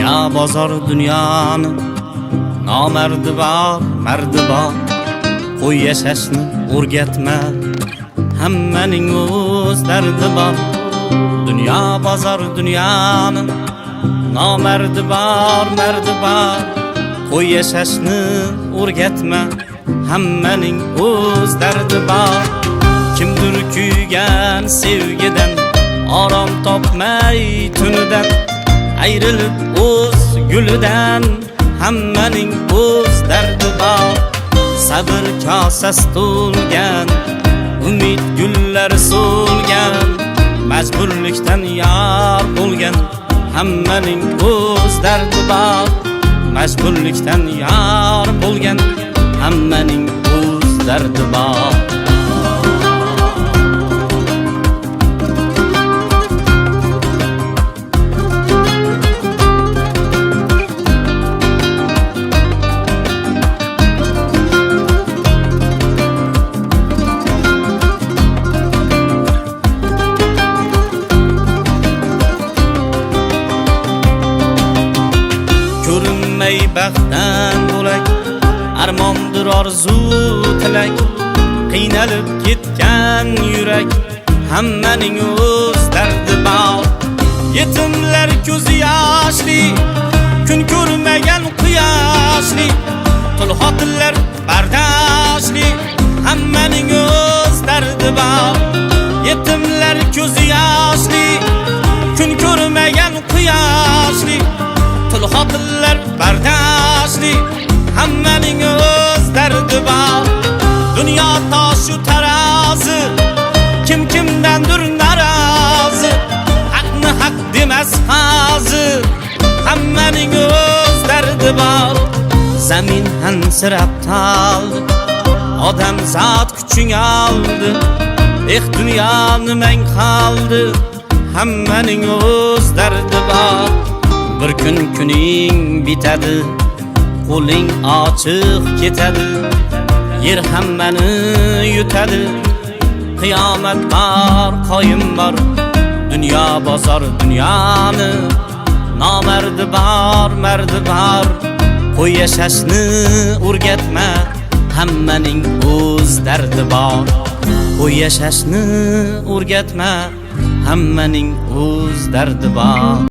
Dünya bozor dünyani, namerdi bor, mardi bor. Qo'y yashashni o'rgatma, hammaning o'z dardi bor. Dünya bozor dünyani, namerdi bor, mardi bor. Qo'y yashashni o'rgatma, hammaning o'z dardi bor. Kimdir kuygan sevgidan, orom topmay tunidan, ayrilib o'z gulidan, hammaning o'z dardi bor. Sabr kosasi to'lgan, umid gullar so'lgan, majburlikdan yor bo'lgan, hammaning o'z dardi bor. Majburlikdan yor bo'lgan, hammaning o'z dardi bor. Ko'rinmay baxtdan bo'lak, armondir orzu tilak. Qiynalib ketgan yurak, hammaning o'z dardi bor. Yetimlar ko'zi yoshli, kun ko'rmagan quyoshli. Tul xotinlar bardoshli, hammaning o'z dardi bor. Yetimlar ko'zi yoshli, kun ko'rmagan quyoshli. Tul xotinlar bardoshli, hammaning o'z dardi bor. Dunyo toshu tarozi, kim kimdandir norozi. Haqni haq demas qozi, hammaning o'z dardi bor. Zamin hansirab toldi, odam zot kuching oldi. Dunyo nimang qoldi, hammaning o'z dardi bor. Bir kun kuning bitadi, qo'ling ochiq ketadi. Yer hammani yutadi, qiyomat bor, qoyim bor. Dunyo bozor dunyoni, namerdi bor, mardi bor. Qo'y yashashni o'rgatma, hammaning o'z dardi bor. Qo'y yashashni o'rgatma, hammaning o'z dardi bor.